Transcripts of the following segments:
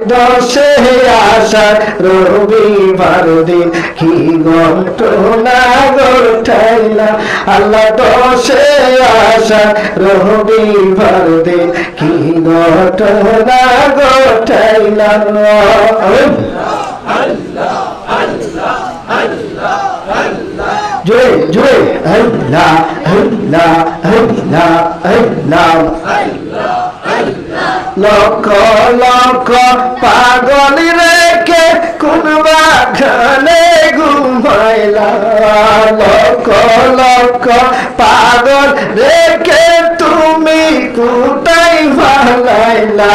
দশে আষাঢ় রবিবার দিন কি ঘটনা ঘটাইলা আল্লাহ দশে আষাঢ় রবিবার দিন কি ঘটনা ঘটাইলা জোরে জোরে আল্লাহ আল্লাহ আল্লাহ আল্লাহ লক্ষ লক্ষ পাগল রেখে কোন বাগানে ঘুমাইলা লক্ষ লক্ষ পাগল রেখে তুমি কোথায় ভালাইলা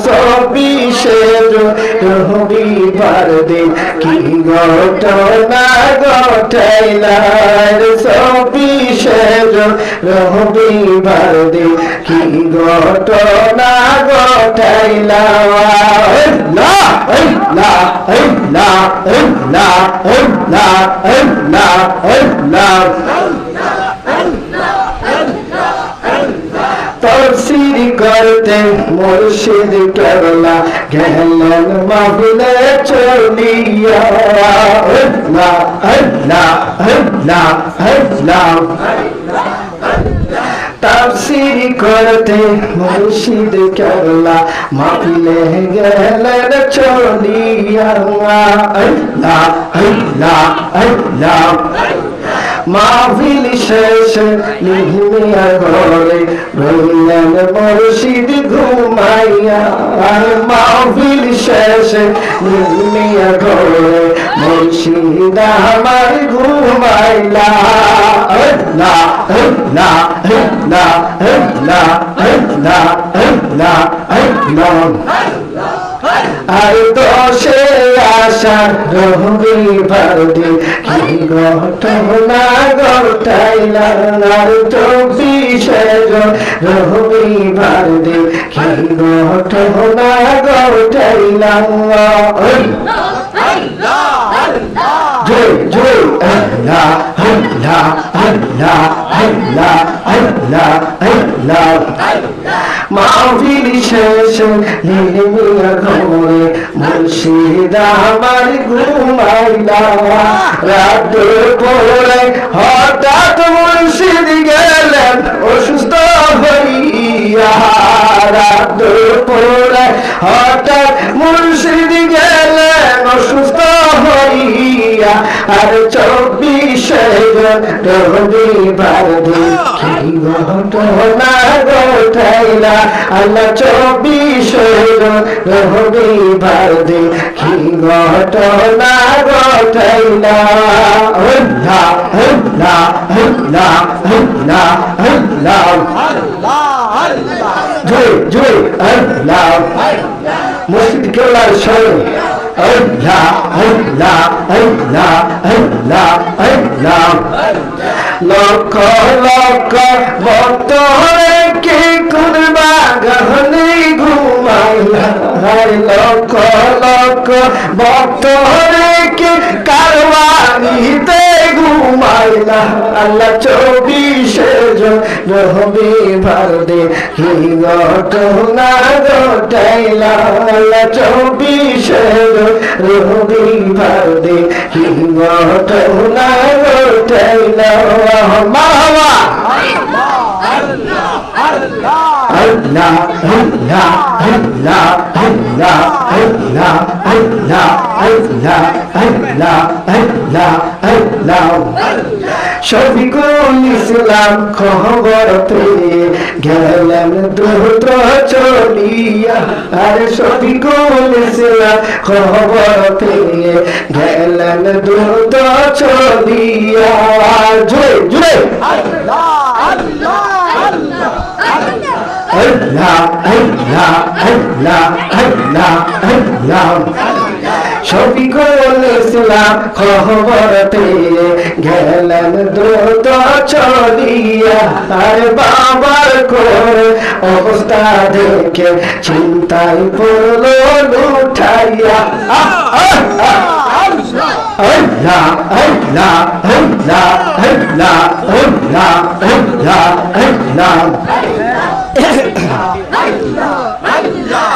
চব্বিশের রবিবার দিন কি ঘটনা ঘটাইলা চব্বিশের রবিবার দিন কি ঘটনা ঘটাইলা আল্লাহ আল্লাহ আল্লাহ আল্লাহ আল্লাহ আল্লাহ আল্লাহ তফসির করতে মুর্শিদ কেবলা গেলেন মাহফিলে চলিয়া আল্লাহ আল্লাহ আল্লাহ আল্লাহ তাফসীর করতে মুর্শিদ কেবলা মাহফিলে গেলেন চলিয়া আল্লাহ আল্লাহ আল্লাহ মাহফিল শেষে নিহিমিয়া ঘরে রইলেন মুর্শিদ ঘুমাইয়া মাহফিল শেষে নিহিমিয়া ঘরে মুর্শিদ আমার ঘুমাইলা আল্লাহ আল্লাহ আল্লাহ আল্লাহ আল্লাহ আল্লাহ আল্লাহ আর দশে আষাঢ় রবিবার দিন কি ঘটনা ঘটাইলা আর চব্বিশে রবিবার দিন কি ঘটনা ঘটাইলা জয় জয় আল্লাহ আল্লাহ আল্লাহ আল্লাহ আল্লাহ আল্লাহ মাহফিল শেষে নিহিমিয়া ঘরে মুর্শিদ আমার ঘুমাইলা রাত পরে হঠাৎ মুর্শিদ গেলেন অসুস্থ হইয়া রাত পরে হঠাৎ মুর্শিদ গেলেন অসুস্থ হইয়া আর চব্বিশে রবিবার দিন কি ঘটনা ঘটাইলা আল্লাহ চব্বিশে রবিবার দিন কি ঘটনা ঘটাইলা আল্লাহ আল্লাহ আল্লাহ আল্লাহ আল্লাহ জয় জয় আল্লাহ মুর্শিদ কেবলার স্মরণ আল্লাহ আল্লাহ আল্লাহ আল্লাহ আল্লাহ লক্ষ লক্ষ ভক্ত রেখে কোন বাগানে ঘুমাইলা লক্ষ লক্ষ ভক্ত রেখে কারওয়ানিতে ঘুমাইলা আল্লাহ চব্বিশে রবিবার দিন কি ঘটনা ঘটাইলা আল্লাহ চব্বিশে রবিবার দিন কি ঘটনা ঘটাইলা মাওয়া আল্লাহ আল্লাহ আল্লাহ আল্লাহ আল্লাহ আল্লাহ আল্লাহ আল্লাহ আল্লাহ আল্লাহ শফিকুল ইসলাম খবর পেয়ে গেলেন দ্রুত চলিয়া আরে শফিকুল ইসলাম খবর পেয়ে গেলেন দ্রুত চলিয়া জুড়ে জুড়ে আল্লাহ আল্লাহ আল্লাহ আল্লাহ আল্লাহ আল্লাহ আল্লাহ আল্লাহ শফিকুল ইসলাম খবর পেয়ে গেলেন দ্রুত চলিয়া আর বাবার করে অবস্থা দেখে চিন্তায় পড়ল লুঠাইয়া আল্লাহ আল্লাহ আল্লাহ আল্লাহ আল্লাহ আল্লাহ আল্লাহ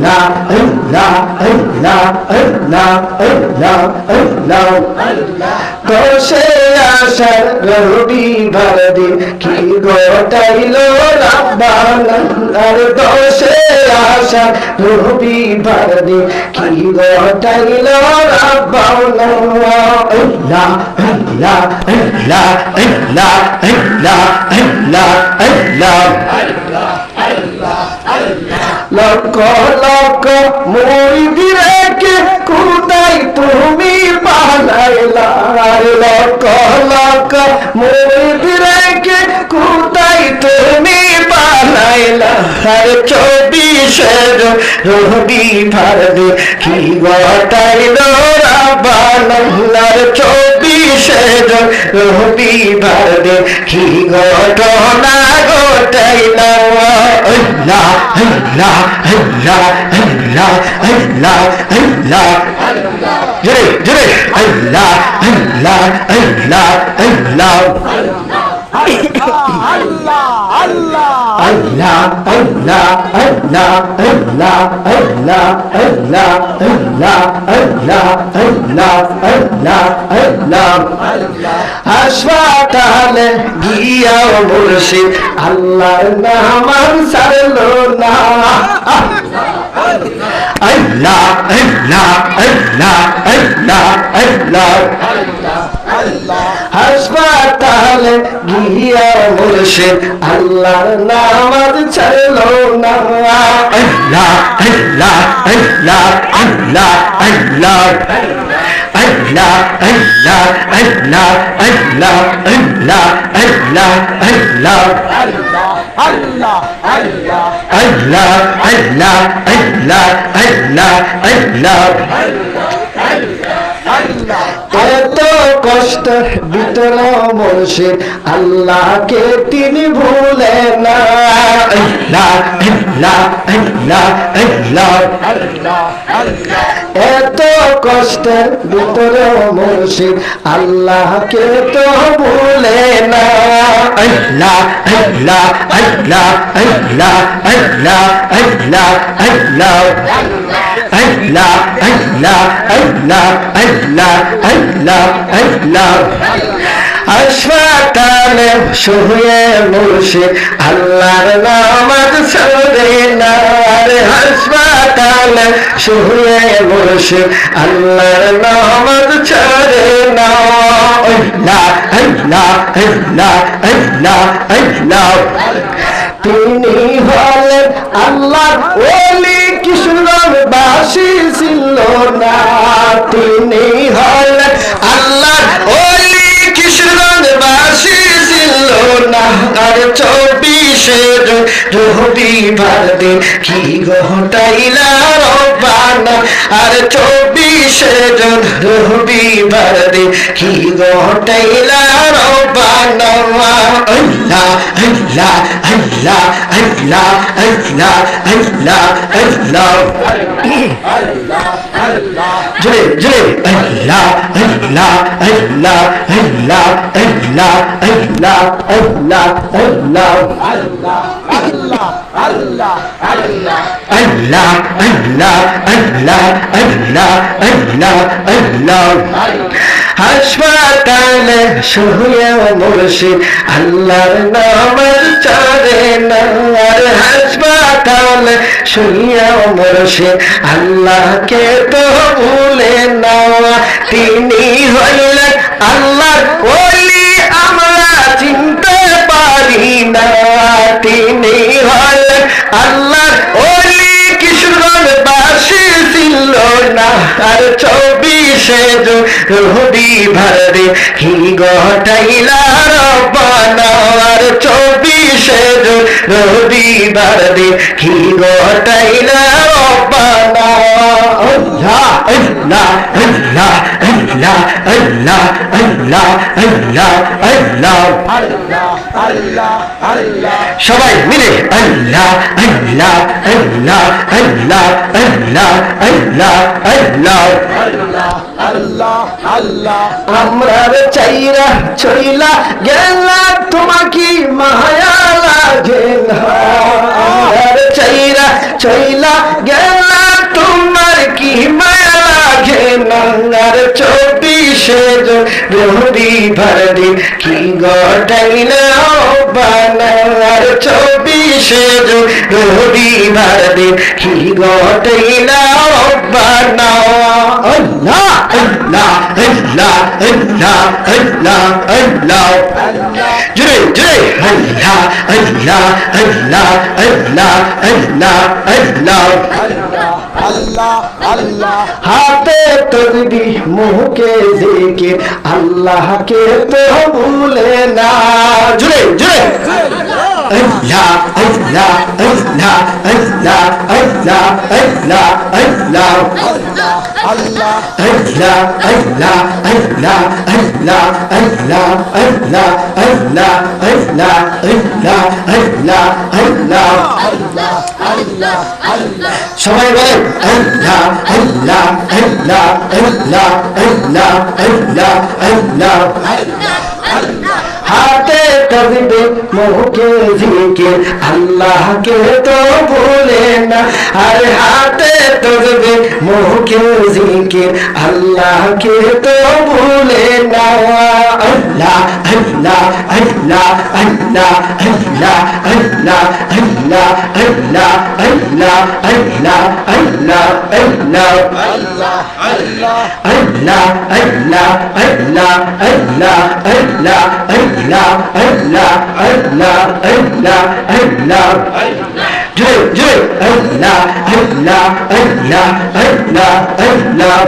আল্লাহ আল্লাহ আল্লাহ আল্লাহ আল্লাহ আল্লাহ দশে আসার রবি ভারদি কি গোটাইল রাব্বানা আর দশে আসার রবি ভারদি কি গোটাইল রাব্বানা আল্লাহ আল্লাহ আল্লাহ আল্লাহ আল্লাহ আল্লাহ আল্লাহ লক্ষ লক্ষ মুরিদকে কোথায় তুমি পালাইলা লক্ষ লক্ষ মুরিদকে কোথায় তুমি পালাইলা আর 24 রবি ভারদি কি গোটাইল রাব্বানা 24 রবি ভারদি কি ঘটনা ঘটাইল আল্লাহ আল্লাহ আল্লাহ আল্লাহ আল্লাহ আল্লাহ জোরে জোরে আল্লাহ আল্লাহ আল্লাহ আল্লাহ আল্লাহ আল্লাহ আল্লাহ আল্লাহ আল্লাহ আল্লাহ আল্লাহ আল্লাহ আল্লাহ আল্লাহ আল্লাহ আল্লাহ আল্লাহ হাসপাতালে গিয়া মুর্শিদ আল্লাহর নাম ছাড়লো না আল্লাহ আল্লাহ আল্লাহ আল্লাহ আল্লাহ হাসপাতালে গিয়া মুর্শিদ আল্লাহর নাম ছাড়লো না আল্লাহ আল্লাহ আল্লাহ আল্লাহ আল্লাহ আল্লাহ আল্লাহ আল্লাহ আল্লাহ আল্লাহ আল্লাহ আল্লাহ আল্লাহ আল্লাহ আল্লাহ আল্লাহ আল্লাহ আল্লাহ আল্লাহ এত কষ্ট ভিতর মুর্শিদ আল্লাহকে তিনি ভুলে না আল্লাহ আল্লাহ আল্লাহ আল্লাহ এত কষ্টের ভিতরে মুর্শিদ আল্লাহকে তো ভুলে না আল্লাহ আল্লাহ আল্লাহ আল্লাহ আল্লাহ আল্লাহ আল্লাহ আল্লাহ আল্লাহ আল্লাহ আল্লাহ আল্লাহ আল্লাহ হাসপাতালে শুয়ে মুর্শিদ আল্লাহর নামাজ ছাড়ে না হাসপাতালে শুয়ে মুর্শিদ আল্লাহর নামাজ ছাড়ে না আল্লাহ আল্লাহ আল্লাহ আল্লাহ আল্লাহ তিনি হলেন আল্লাহর ওলি কিশোরবাসী ছিল না তিনি হলেন আল্লাহর ওলি কিশোরবাসী ছিল না আর 24 রবি ভারদি কি ঘটাইলা রব্বানা আর 24 রবি ভারদি কি ঘটাইলা রব্বানা আল্লাহ আল্লাহ আল্লাহ আল্লাহ আল্লাহ আল্লাহ আল্লাহ জোরে জোরে আল্লাহ আল্লাহ আল্লাহ আল্লাহ আল্লাহ আল্লাহ আল্লাহ আল্লাহ আল্লাহ আল্লাহ আল্লাহ আল্লাহ আল্লাহ আল্লাহ আল্লাহ আল্লাহ আল্লাহ হাসপাতালে শুয়ে মুর্শিদ আল্লাহর নাম ছাড়ে না হাসপাতালে শুয়ে মুর্শিদ আল্লাহকে তো ভুলে না তিনি হইলেন আল্লাহর ওলি আমরা চিনতে পারি না তিনি হইলেন আল্লাহর ওলি কিশোরগঞ্জবাসী ছিল না আর 24 রবি ভারদি কি ঘটাইলা রব্বানা আর 24 রবি ভারদি কি ঘটাইলা রব্বানা আল্লাহ আল্লাহ আল্লাহ আল্লাহ আল্লাহ আল্লাহ আল্লাহ আল্লাহ আল্লাহ আল্লাহ সবাই মিলে আল্লাহ আল্লাহ আল্লাহ আল্লাহ আল্লাহ আল্লাহ আল্লাহ আল্লাহ আল্লাহ আমরা চাইরা চইলা গেলা তোমাকে মায়া লাগে না আমরা চাইরা চইলা গেলা আর 24 জন রুহরি ভরদি কি ঘটাইলা বানা আর 24 জন রুহরি ভরদি কি ঘটাইলা বানা আল্লাহ আল্লাহ আল্লাহ আল্লাহ আল্লাহ আল্লাহ জয় জয় আল্লাহ আল্লাহ আল্লাহ আল্লাহ আল্লাহ আল্লাহ আল্লাহ আল্লাহ হাতে তসবিহ মুখে জিকির আল্লাহকে তো ভুলে না জয় জয় আল্লাহ আল্লাহ আল্লাহ আল্লাহ আল্লাহ আল্লাহ আল্লাহ আল্লাহ Allah, Allah, Allah, Allah, Allah, Allah, Allah, Allah, Allah, Allah, Allah. আল্লাহ আল্লাহ সবাই বলেন আল্লাহ আল্লাহ আল্লাহ আল্লাহ আল্লাহ আল্লাহ আল্লাহ হাতে তসবিহ মুখে জিকির আল্লাহকে তো ভুলে না আর হাতে তসবিহ মুখে জিকির আল্লাহকে তো ভুলে না আল্লাহ আল্লাহ আল্লাহ আল্লাহ আল্লাহ আল্লাহ আল্লাহ আল্লাহ আল্লাহ আল্লাহ আল্লাহ আল্লাহ আল্লাহ আল্লাহ Allah, Allah, Allah, Allah, Allah, Allah, Allah, Allah, Allah, Allah. Jai, Jai, Allah, Allah, Allah, Allah, Allah.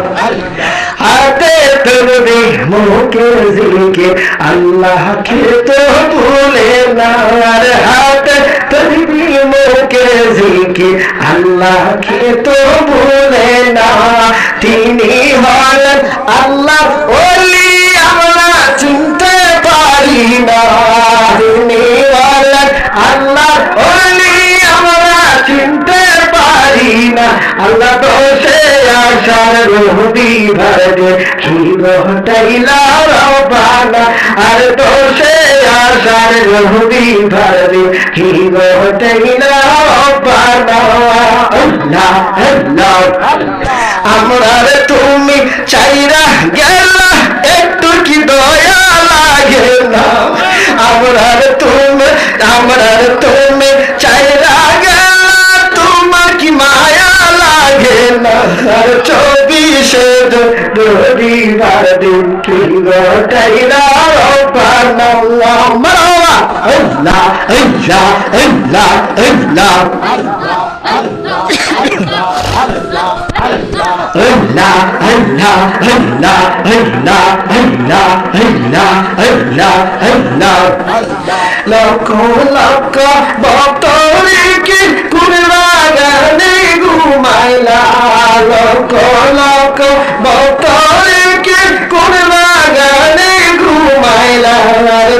হাতে তসবিহ মুখে জিকির আল্লাহকে তো ভুলে না আর হাতে তসবিহ মুখে জিকির আল্লাহকে তো ভুলে না তিনি হলেন আল্লাহ ওলি আমরা চিনতে পারি না তিনি হলেন আল্লাহ ওলি আমরা চিনতে পারি না আল্লাহ দোষে আসার রুহরি ভরে কি ঘটাইলা রবানা আর দোষে আসার রুহরি ভরে কি ঘটাইলা রবানা আল্লাহ আল্লাহ আমরা তুমি চাইরা গেলা একটু কি দয়া লাগে না আমরা তুমি চাইরা গেলা তোমার কি মায়া লাগে না আর 24 জন রুহরি ভরদি কি ঘটাইলা রবানা মারহাবা আল্লাহ আল্লাহ আল্লাহ আল্লাহ Allah, Allah, Allah, Allah, Allah, Allah, Allah, Allah. Lakh lakh ভক্তরে কি কুরবানে ঘুমাইলা লক্ষ লক্ষ ভক্তরে কি কুরবানে ঘুমাইলা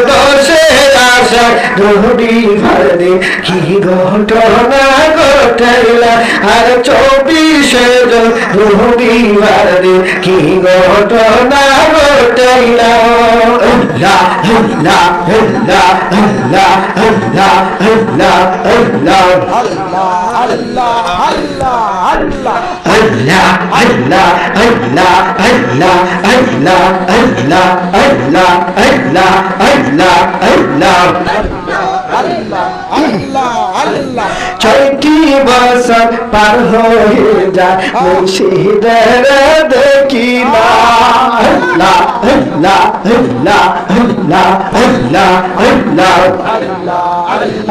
দোষে আশা রুহরি ভরে কি ঘটনা ঘটাইলা আর 24 জন রুহরি ভরে কি ঘটনা ঘটাইলা আল্লাহ আল্লাহ আল্লাহ আল্লাহ আল্লাহ আল্লাহ আল্লাহ আল্লাহ আল্লাহ আল্লাহ Allah, Allah, Allah, Allah, Allah, Allah, Allah, Allah, Allah, Allah. আল্লাহ আল্লাহ আল্লাহ 6 বছর পার হয়ে যায় মুর্শিদের দেখি না আল্লাহ আল্লাহ আল্লাহ আল্লাহ আল্লাহ আল্লাহ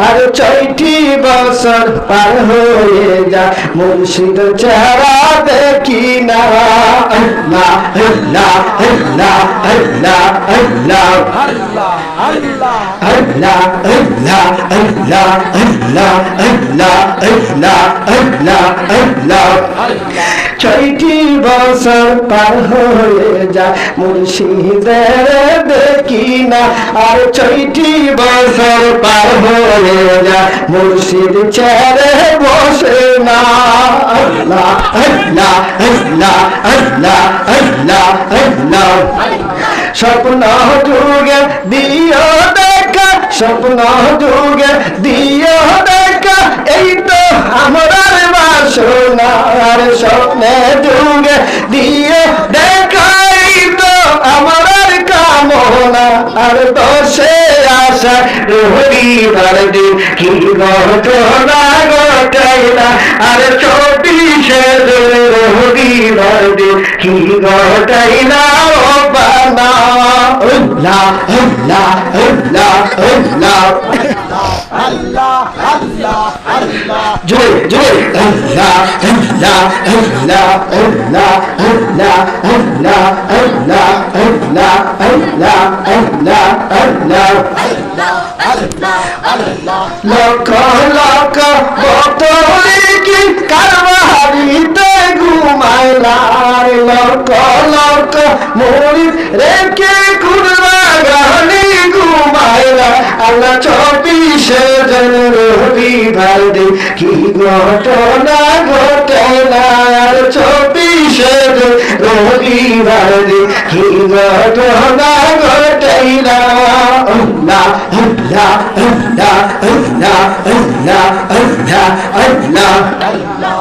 আর 6 বছর পার হয়ে যায় মুর্শিদ চেহারা দেখি না আল্লাহ আল্লাহ আল্লাহ আল্লাহ আল্লাহ আল্লাহ আল্লাহ Allah, Allah, Allah, Allah, Allah, Allah, Allah, Allah. 6 বছর পার হয়ে যায় মুর্শিদের দেখি না আর 6 বছর পার হয়ে যায় মুর্শিদ ছেড়ে বসে না আল্লাহ আল্লাহ আল্লাহ আল্লাহ আল্লাহ আল্লাহ স্বপ্ন যুগে দিও দেখা স্বপ্ন যুগে দিও দেখা এই তো আমার বাসনা আর স্বপ্নে যুগে দিও দেখা দোষে আসা রবিবার দিন কি ঘটনা ঘটাইলা আর 24শে রবিবার দিন কি ঘটাইলা রব্বানা আল্লাহ আল্লাহ আল্লাহ আল্লাহ আল্লাহ আল্লাহ আল্লাহ জয় জয় আল্লাহ আল্লাহ আল্লাহ আল্লাহ আল্লাহ আল্লাহ আল্লাহ আল্লাহ আল্লাহ আল্লাহ আল্লাহ লক্ষ লক্ষ বতরে কি কারবারিতে ঘুমাইলার লক্ষ লক্ষ মরিদ রেখে কুরবা গানি ঘুমাইলা আল্লাহ 24শে রবিবার দিন কি ঘটনা ঘটাইলা আর 24শে রবিবার দিন কি ঘটনা ঘটাইলা আল্লাহ আল্লাহ আল্লাহ আল্লাহ আল্লাহ আল্লাহ আল্লাহ আল্লাহ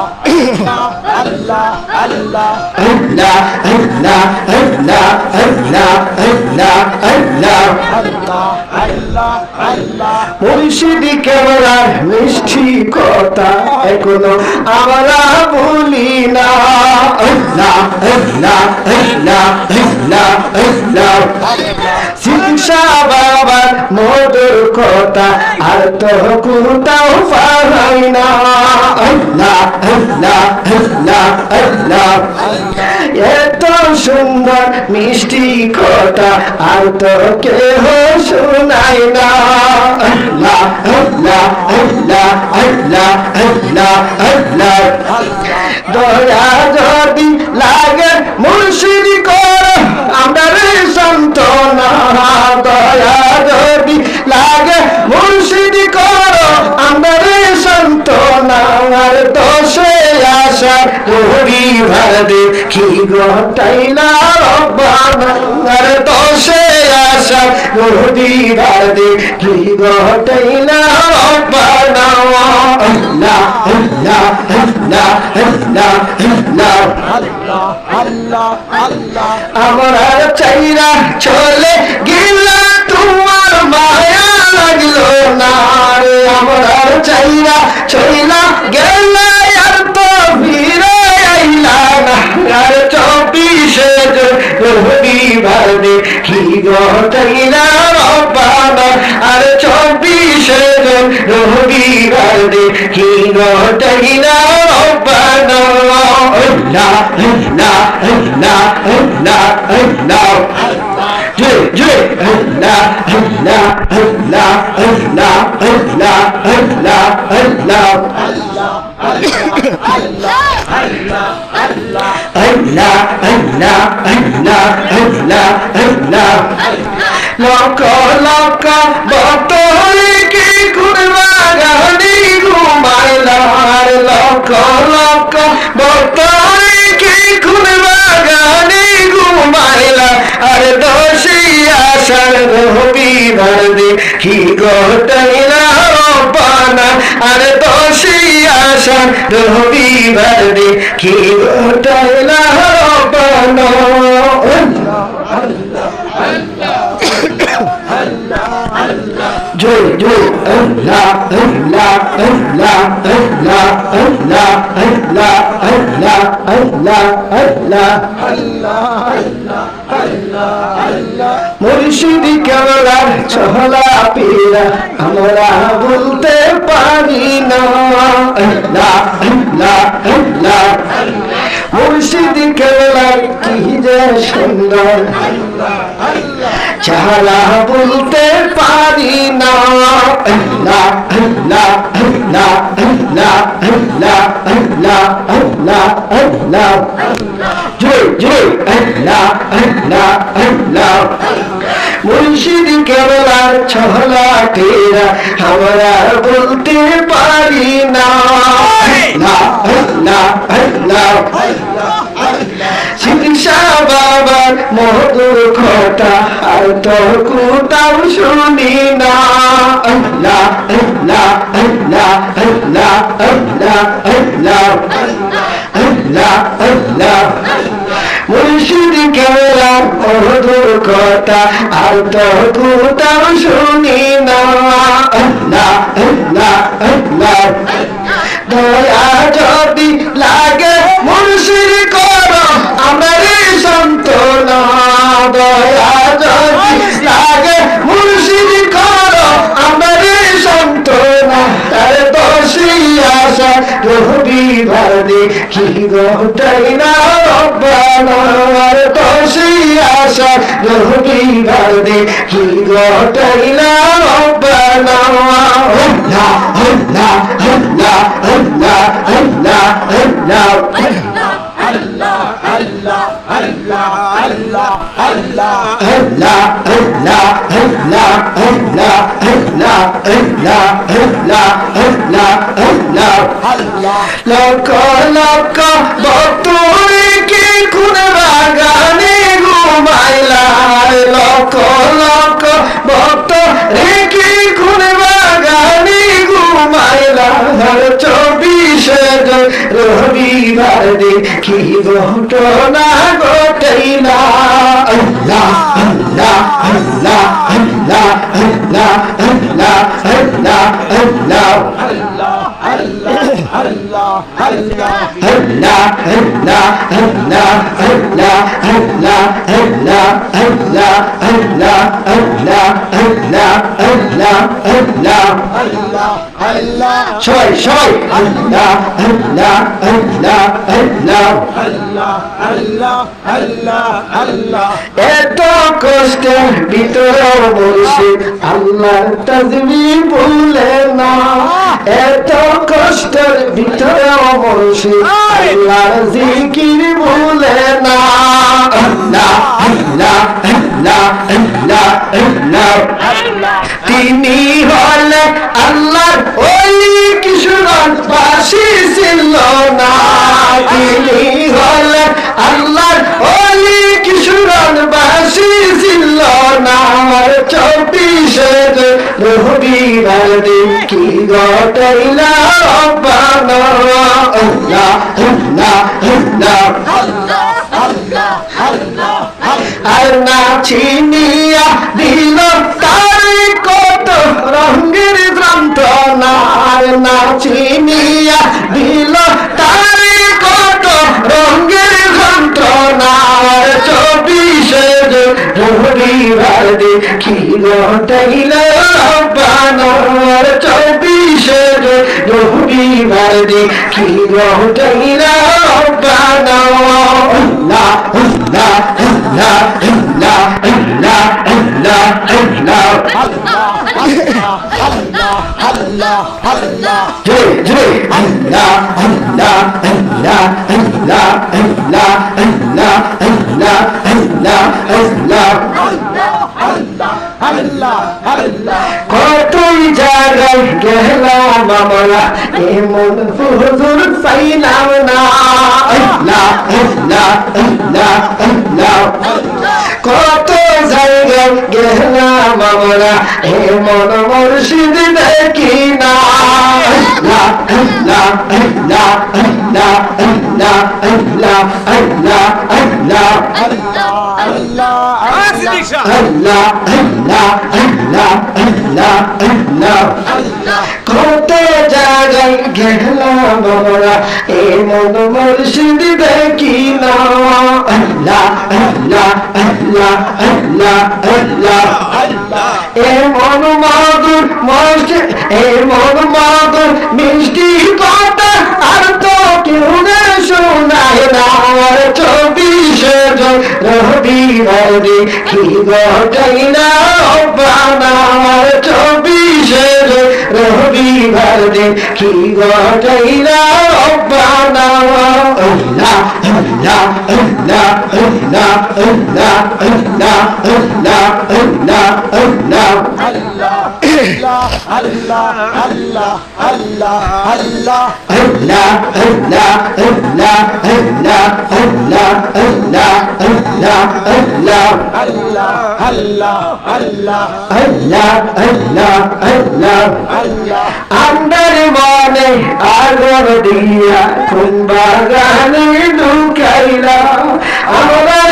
আল্লাহ আল্লাহ আল্লাহ আল্লাহ আল্লাহ আল্লাহ আল্লাহ আল্লাহ আল্লাহ আল্লাহ মুর্শিদি কেবলার মিষ্টি কথা এখনো আমরা ভুলি না আল্লাহ আল্লাহ আল্লাহ আল্লাহ আল্লাহ শিক্ষা বাবার মধুর কথা আর তো কোথাও পাই না আল্লাহ আল্লাহ আল্লাহ আল্লাহ এত সুন্দর মিষ্টি কথা আর তো কেহ শোনাই না আল্লাহ আল্লাহ আল্লাহ আল্লাহ আল্লাহ আল্লাহ দয়া যদি লাগে মুর্শিদি কর আমার সন্তনা দয়া যদি লাগে মুর্শিদি কর আমার সন্তনা আর দোষে আসা রবিবার দিন কি ঘটাইলা রব্বানা আর দোষে আসা রবিবার দিন কি ঘটাইলা রব্বানা আল্লাহ আল্লাহ আল্লাহ আল্লাহ আল্লাহ আল্লাহ আল্লাহ আমরা চাইরা চলে গেলা তোমার মায়া লাগলো না রে আমরা চাইরা চইলা গেলা আর তো ফিরে আইলা না আর 24শে রবিবার দিন কি ঘটাইলা রব্বানা আর 24শে রবিবার দিন কি ঘটাইলা রব্বানা আল্লাহ আল্লাহ আল্লাহ আল্লাহ আল্লাহ জয় জয় আল্লাহ আল্লাহ আল্লাহ আল্লাহ আল্লাহ আল্লাহ আল্লাহ আল্লাহ আল্লাহ আল্লাহ আল্লাহ আল্লাহ লক্ষ লক্ষ বতরে কি কুরবা গানি ঘুমাইলার লক্ষ লক্ষ বতরে কি কুরবা গানি ঘুমাইলা আর দোষী আসার রবিবার দিন কি ঘটাইলা রব্বানা আর দোষী আসার রবিবার দিন কি ঘটাইলা রব্বানা জয় জয় আল্লাহ আল্লাহ আল্লাহ আল্লাহ আল্লাহ আল্লাহ আল্লাহ আল্লাহ আল্লাহ মুর্শিদি কেবলার চহলা পীরা আমরা বলতে পারি না আল্লাহ আল্লাহ আল্লাহ মুর্শিদি কেবলার কি যে সুন্দর চালা বলতে পারি না আল্লাহ আল্লাহ আল্লাহ আল্লাহ আল্লাহ আল্লাহ আল্লাহ আল্লাহ জয় জয় আল্লাহ আল্লাহ আল্লাহ মুর্শিদি কেবলার ছলা তেরা আমরা বলতে পারি না আল্লাহ আল্লাহ আল্লাহ শিক্ষা বাবার মধুর কথা আর তো কোথাও শুনি না আল্লাহ আল্লাহ আল্লাহ আল্লাহ আল্লাহ আল্লাহ আল্লাহ আল্লাহ মুর্শিদি কেবলার মধুর কথা আর তো কোথাও শুনি না। আল্লাহ আল্লাহ আল্লাহ দয়া যদি লাগে মুর্শিদ করো আমারে সান্ত্বনা। দয়া যদি লাগে মুর্শিদ করো আমারে সান্ত্বনা। তার দোষী আশা রবিবার দেখি গোটাই না রব্বানা। আর দোষী আশা রবিবার দেখি গোটাই না রব্বানা। আল্লাহ আল্লাহ আল্লাহ আল্লাহ আল্লাহ আল্লাহ Allah, Allah, Allah, Allah, Allah. Allah Allah Allah Allah Allah Allah Allah Allah Allah Allah. Lakh lakh ভক্তরে কি কোন বাগানে ঘুমাইলা। লক্ষ লক্ষ ভক্ত রেখে কোন বাগানে ঘুমাইলা। 24 রবিবার দেখি ঘটনা ঘটাইলা। আল্লাহ আল্লাহ আল্লাহ আল্লাহ আল্লাহ আল্লাহ আল্লাহ আল্লাহ Allah, Allah, Allah, Allah. Allah Allah Allah Allah Allah Allah Allah Allah Allah Allah Allah Allah Allah, Allah. সবাই সবাই আল্লাহ আল্লাহ আল্লাহ আল্লাহ Allah, Allah, Allah, Allah. এত কষ্টের ভিতরেও মুর্শিদ আল্লাহর তাজবীহ ভুলে না। এত কষ্টের ভিতরেও মুর্শিদ আল্লাহর জিকির ভুলে না। আল্লাহ আল্লাহ আল্লাহ আল্লাহ আল্লাহ তিনি হলে আল্লাহর ওলি কিশোরগঞ্জ বাসী ছিল না। তিনি হলে আল্লাহর ওলি কিশোরগঞ্জ বাসী ছিল না। 24 রবিবার দেখি ঘটাইলা রব্বানা। আল্লাহ আল্লাহ আল্লাহ Allah, Allah, Allah. আর না চিনিয়া দিল তার কত রঙের যন্ত্রণা। আর না চিনিয়া দিল তার কত রঙের যন্ত্রণা। 24 রবিবার দেখি ঘটাইল রব্বানা। 24 রবিবার দেখি ঘটাইল রব্বানা। আল্লাহ আল্লাহ আল্লাহ আল্লাহ আল্লাহ আল্লাহ আল্লাহ Allah, Allah, Allah. জয় জয় আল্লাহ আল্লাহ আল্লাহ আল্লাহ আল্লাহ আল্লাহ আল্লাহ আল্লাহ আল্লাহ Allah, Allah, Allah. কতই জায়গায় গেলাম আমরা এমন হুজুর পাইলাম না। আল্লাহ আল্লাহ আল্লাহ আল্লাহ কত জায়গায় গেলাম আমরা এমন মুর্শিদ দেখি না। আল্লাহ আল্লাহ আল্লাহ আল্লাহ আল্লাহ আল্লাহ আল্লাহ আল্লাহ Allah, Allah, Allah. আল্লাহ আল্লাহ আল্লাহ আল্লাহ আল্লাহ কত জায়গায় গেলাম আমরা এমন মুর্শিদ দেখি না। আল্লাহ আল্লাহ আল্লাহ আল্লাহ আল্লাহ এমন মাদুর মুর্শিদ এমন মাদুর মিষ্টি কথা আর তো কেউ না শোনায় না। 24 রবিবার দেখি ঘটাইলা রব্বানা। 24 রবিবার দেখি ঘটাইলা রব্বানা। আল্লাহ আল্লাহ আল্লাহ আল্লাহ আল্লাহ আল্লাহ আল্লাহ আল্লাহ আল্লাহ Allah, Allah, Allah, Allah. Allah Allah Allah Allah Allah Allah Allah Allah Allah, Allah, Allah, Allah Allah Allah Allah. আমার মনে আগুন দিয়া কোন বাগানে ঢুকাইলা। আমার